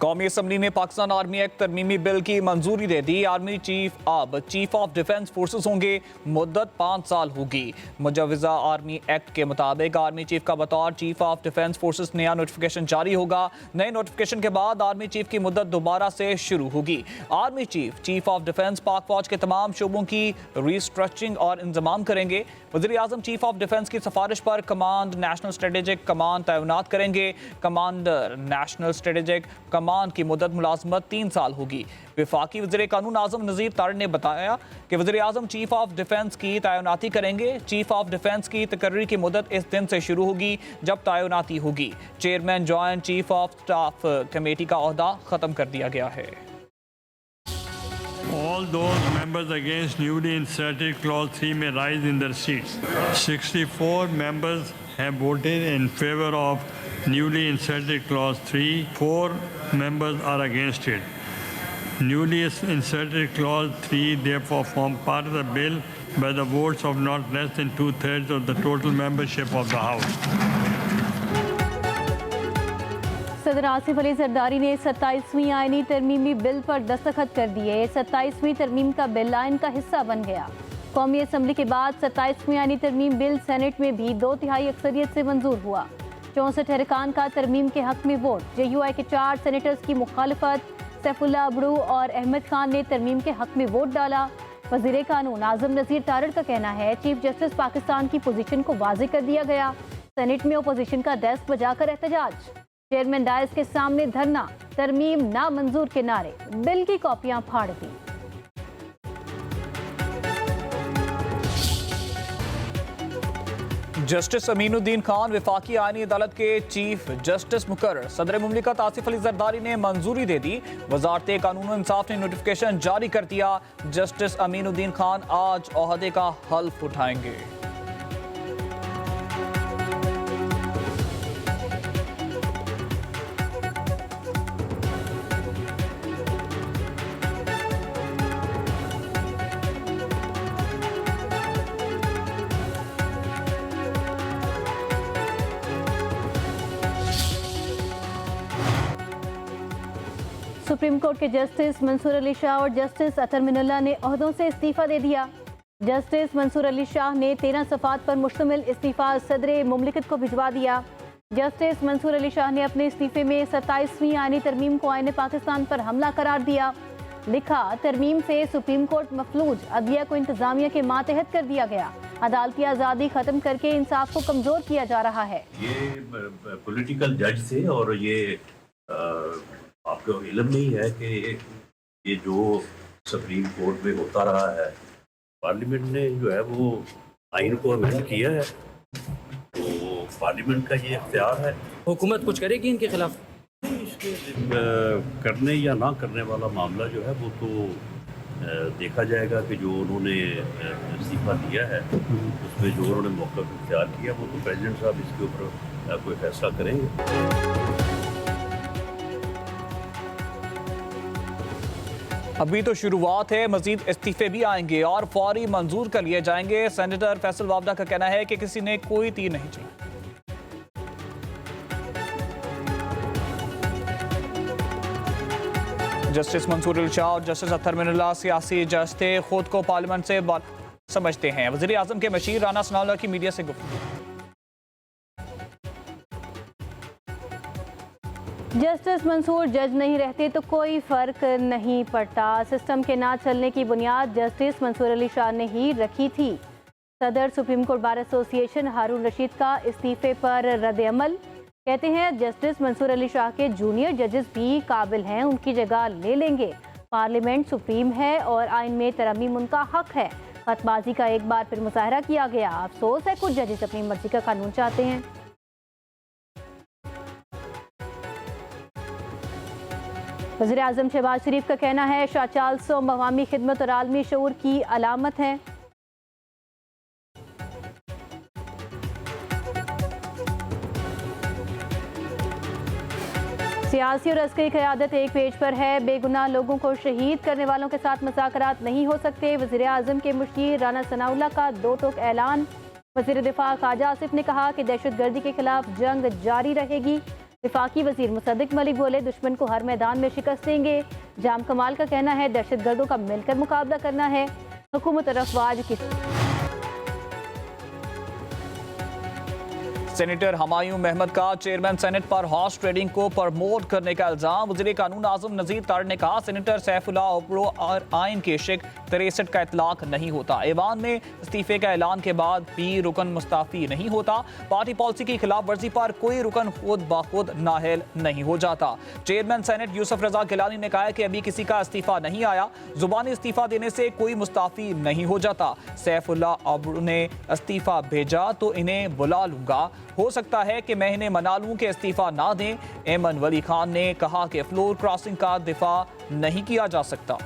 कौमी असम्बली ने Pakistan army act तरमीमी bill की मंजूरी दे दी। आर्मी चीफ अब चीफ ऑफ डिफेंस फोर्सेस होंगे। मुद्दत 5 साल होगी। मुजवजा आर्मी एक्ट के मुताबिक आर्मी चीफ का बतौर चीफ ऑफ डिफेंस फोर्सेस नया नोटिफिकेशन जारी होगा। नए नोटिफिकेशन के बाद आर्मी चीफ की मुद्दत दोबारा से शुरू होगी। आर्मी चीफ ऑफ डिफेंस पाक फौज के तमाम शोबों की रिस्ट्रक्चरिंग और इंतजाम करेंगे। वज़ीर आज़म चीफ ऑफ डिफेंस की सिफारिश पर कमांड नेशनल स्ट्रेटेजिक कमांड तैनात करेंगे। कमांडर नेशनल स्ट्रेटेजिक कमान की मुद्दत मुलाजमत 3 साल होगी। वफाकी वज़ीर कानून आज़म नज़ीर तारिड़ ने बताया कि वज़ीर आज़म चीफ ऑफ डिफेंस की तैनाती करेंगे। चीफ ऑफ डिफेंस की तकर्री की मुद्दत इस दिन से शुरू होगी जब तैनाती होगी। Chairman joint chief of staff committee का ओहदा ख़त्म कर दिया गया है। All those members against newly inserted clause 3 may rise in their seats. 64 members have voted in favor of newly inserted clause 3. 4 members are against it. Newly inserted clause 3 therefore form part of the bill by the votes of not less than 2/3 of the total membership of the House. सदर आसिफ अली जरदारी ने 27वीं आईनी तरमीमी bill पर दस्तखत कर दिए। 27वीं तरमीम का bill आइन का हिस्सा बन गया। कौमी असम्बली के बाद 27वीं आईनी तरमीम बिल सेनेट में भी 2/3 अक्सरियत से मंजूर हुआ। 64 अरकान का तरमीम के हक में वोट। JUI के 4 सेनेटर्स की मुखालफत। सैफुल्लाह अबड़ू और अहमद खान ने तरमीम के हक में वोट डाला। वज़ीर कानून आज़म नज़ीर तारिड़ का कहना है चीफ जस्टिस पाकिस्तान की पोजीशन को वाज़ेह कर दिया गया। सेनेट में अपोजिशन का डेस्क बजाकर एहतजाज। चेयरमैन डायस के सामने धरना। तरमीम नामंजूर के नारे। बिल की कॉपियां फाड़ दी। जस्टिस अमीनुद्दीन खान वफाकी आईनी अदालत के चीफ जस्टिस मुकर्रर। सदर मुमलिकत आसिफ अली जरदारी ने मंजूरी दे दी। वजारत कानून और इंसाफ ने नोटिफिकेशन जारी कर दिया। जस्टिस अमीनुद्दीन खान आज ओहदे का हल्फ उठाएंगे। सुप्रीम कोर्ट के जस्टिस मंसूर अली शाह और जस्टिस अतर मिनुल्लाह ने ओहदों से इस्तीफा दे दिया। जस्टिस मंसूर अली शाह ने 13 सफ़ात पर मुश्तमिल इस्तीफा सदर मुमलिकत को भिजवा दिया। जस्टिस मंसूर अली शाह ने अपने इस्तीफे में 27वीं आईनी तरमीम को आईन पाकिस्तान पर हमला करार दिया। लिखा, तरमीम से सुप्रीम कोर्ट मफलूज, अदलिया को इंतजामिया के मातहत कर दिया गया। अदालती आज़ादी ख़त्म करके इंसाफ को कमज़ोर किया जा रहा है। ये पॉलिटिकल जज थे और ये आपको इल्म नहीं है कि ये जो सुप्रीम कोर्ट में होता रहा है, पार्लियामेंट ने जो है वो आइन को अमेंड किया है, तो पार्लियामेंट का ये इख्तियार है। हुकूमत कुछ करेगी इनके खिलाफ? इसके करने या ना करने वाला मामला जो है वो तो देखा जाएगा कि जो उन्होंने इस्तीफा दिया है उसमें जो उन्होंने मौक़िफ़ इख्तियार किया वो तो प्रेसिडेंट साहब इसके ऊपर कोई फैसला करेंगे। अभी तो शुरुआत है, मजीद इस्तीफे भी आएंगे और फौरी मंजूर कर लिए जाएंगे। सेनेटर फैसल वावदा का कहना है कि किसी ने कोई तीर नहीं चला। जस्टिस मंसूर अली शाह और जस्टिस अतर मिनुल्लाह सियासी जज थे, खुद को पार्लियामेंट से समझते हैं। वज़ीर आज़म के मशीर राना सनाउल्लाह की मीडिया से गुफ्तगू। जस्टिस मंसूर जज नहीं रहते तो कोई फ़र्क नहीं पड़ता। सिस्टम के ना चलने की बुनियाद जस्टिस मंसूर अली शाह ने ही रखी थी। सदर सुप्रीम कोर्ट बार एसोसिएशन हारून रशीद का इस्तीफे पर रद्द अमल। कहते हैं जस्टिस मंसूर अली शाह के जूनियर जजेस भी काबिल हैं, उनकी जगह ले लेंगे। पार्लियामेंट सुप्रीम है और आइन में तरमीम उनका हक है। खतबाजी का एक बार फिर मुजाहरा किया गया। अफसोस है कुछ जजेस अपनी मर्जी का कानून चाहते हैं। वज़ीर आज़म शहबाज शरीफ का कहना है शाह चार्ल्स अवामी खिदमत और आलमी शऊर की अलामत है। सियासी और अस्करी क़यादत एक पेज पर है। बेगुनाह लोगों को शहीद करने वालों के साथ मुज़ाकरात नहीं हो सकते। वज़ीर आज़म के मुशीर राना सनाउल्लाह का 2 टोक ऐलान। वज़ीर दिफा ख्वाजा आसिफ ने कहा कि दहशत गर्दी के खिलाफ जंग जारी रहेगी। वफाकी वजीर मुसद्दिक मलिक बोले, दुश्मन को हर मैदान में शिकस्त देंगे। जाम कमाल का कहना है, दहशतगर्दों का मिलकर मुकाबला करना है। हुकूमत और अफवाज की सेनेटर हमायूं महमद का चेयरमैन सेनेट पर हॉर्स ट्रेडिंग को प्रमोट करने का इल्जाम। वज़ीर कानून आज़म नज़ीर तारिक ने कहा, सेनेटर सैफुल्लाह ओबरो और आइन के शिक 63 का इतलाक नहीं होता। ऐवान में इस्तीफे का ऐलान के बाद भी रुकन मुस्ताफी नहीं होता। पार्टी पॉलिसी की खिलाफ वर्जी पर कोई रुकन खुद बाखुद नाहल नहीं हो जाता। चेयरमैन सेनेट यूसुफ रजा गिलानी ने कहा कि अभी किसी का इस्तीफा नहीं आया। जुबानी इस्तीफा देने से कोई मुस्ताफी नहीं हो जाता। सैफुल्लाह ओबरो ने इस्तीफा भेजा तो इन्हें बुला लूंगा। हो सकता है कि मैं इन्हें मना लूं कि इस्तीफा ना दें। एमन वली खान ने कहा कि फ्लोर क्रॉसिंग का दिफा नहीं किया जा सकता।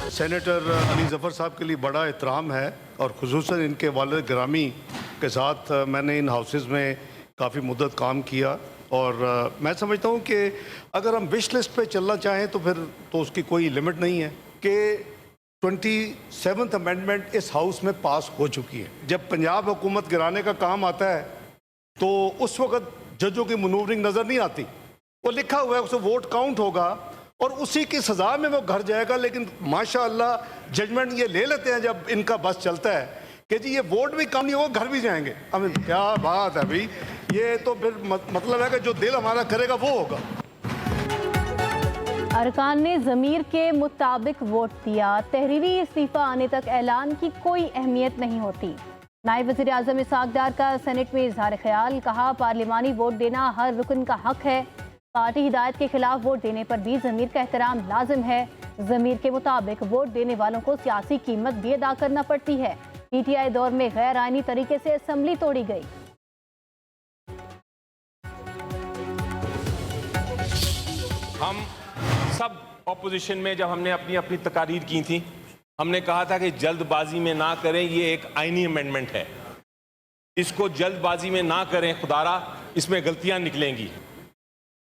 सेनेटर अली ज़फ़र साहब के लिए बड़ा एहतराम है और ख़ुसूसन इनके वालिद ग्रामी के साथ मैंने इन हाउसेस में काफ़ी मुद्दत काम किया और मैं समझता हूँ कि अगर हम विश लिस्ट पे चलना चाहें तो फिर तो उसकी कोई लिमिट नहीं है कि 27th अमेंडमेंट इस हाउस में पास हो चुकी है। जब पंजाब हुकूमत गिराने का काम आता है तो उस वक्त जजों की मनूवरिंग नज़र नहीं आती। वो लिखा हुआ है, उसे वोट काउंट होगा और उसी की सज़ा में वो घर जाएगा। लेकिन माशाअल्लाह जजमेंट ये ले लेते हैं जब इनका बस चलता है कि जी ये वोट भी कम नहीं होगा, घर भी जाएंगे। आई क्या बात है भाई, ये तो फिर मतलब है कि जो दिल हमारा करेगा वो होगा। अरकान ने ज़मीर के मुताबिक वोट दिया। तहरीरी इस्तीफा आने तक ऐलान की कोई अहमियत नहीं होती। नायब वज़ीर आज़म इसहाक डार का सेनेट में इजहार ख्याल। कहा, पार्लिमानी वोट देना हर रुकन का हक है। पार्टी हिदायत के खिलाफ वोट देने पर भी ज़मीर का एहतराम लाजिम है। ज़मीर के मुताबिक वोट देने वालों को सियासी कीमत भी अदा करना पड़ती है। PTI दौर में गैर आइनी तरीके से असम्बली तोड़ी गई। हम सब ऑपोजिशन में जब हमने अपनी अपनी तकारीर की थी, हमने कहा था कि जल्दबाजी में ना करें, ये एक आईनी अमेंडमेंट है, इसको जल्दबाजी में ना करें, खुदारा इसमें गलतियां निकलेंगी।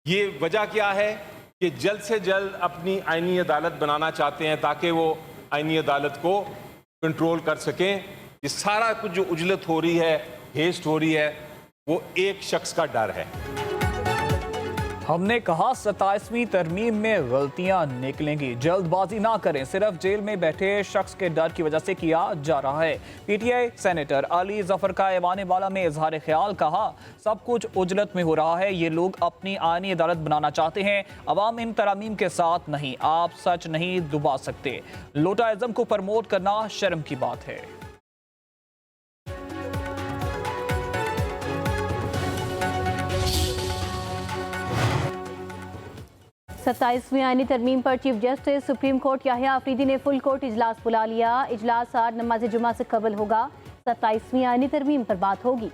ये वजह क्या है कि जल्द से जल्द अपनी आईनी अदालत बनाना चाहते हैं ताकि वो आईनी अदालत को कंट्रोल कर सकें। ये सारा कुछ जो उजलत हो रही है, हेस्ट हो रही है, वो एक शख्स का डर है। हमने कहा 27वीं तरमीम में गलतियां निकलेंगी, जल्दबाजी ना करें, सिर्फ जेल में बैठे शख्स के डर की वजह से किया जा रहा है। PTI सेनेटर अली ज़फ़र का ऐवान वाला में इजहार ख्याल। कहा, सब कुछ उजलत में हो रहा है, ये लोग अपनी आईनी अदालत बनाना चाहते हैं, अवाम इन तरामीम के साथ नहीं, आप सच नहीं दुबा सकते। लोटाइज़म को प्रमोट करना शर्म की बात है। 27वीं आईनी तरमीम पर chief justice supreme court Yahya Afridi ने फुल कोर्ट इजलास बुला लिया। इजलास आज नमाज जुमा से कबल होगा। 27वीं आईनी तरमीम पर बात होगी।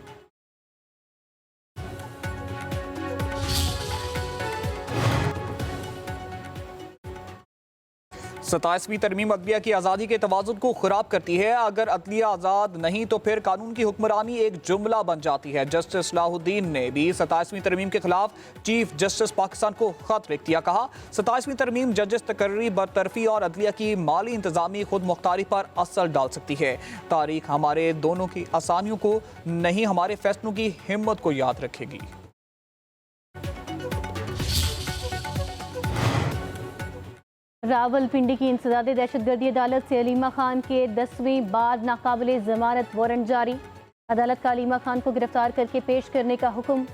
27वीं तरमीम अदलिया की आज़ादी के तवाज़ुन को ख़राब करती है। अगर अदलिया आज़ाद नहीं तो फिर कानून की हुक्मरानी एक जुमला बन जाती है। जस्टिस सलाहुद्दीन ने भी 27वीं तरमीम के खिलाफ चीफ जस्टिस पाकिस्तान को खत लिख दिया। कहा, 27वीं तरमीम जजेस तकर्री बरतरफी और अदलिया की माली इंतज़ामी खुद मुख्तारी पर असर डाल सकती है। तारीख हमारे दोनों की आसानियों को नहीं, हमारे फैसलों की हिम्मत को याद रखेगी। रावलपिंडी की इंसदादी दहशतगर्दी अदालत से अलीमा खान के 10वीं बार नाकाबिले जमानत वारंट जारी। अदालत का अलीमा खान को गिरफ्तार करके पेश करने का हुक्म।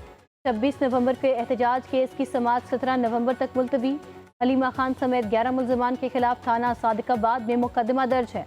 26 नवंबर के एहतजाज केस की समाअत 17 नवंबर तक मुलतवी। अलीमा खान समेत 11 मुल्ज़मान के खिलाफ थाना सादिकाबाद में मुकदमा दर्ज है।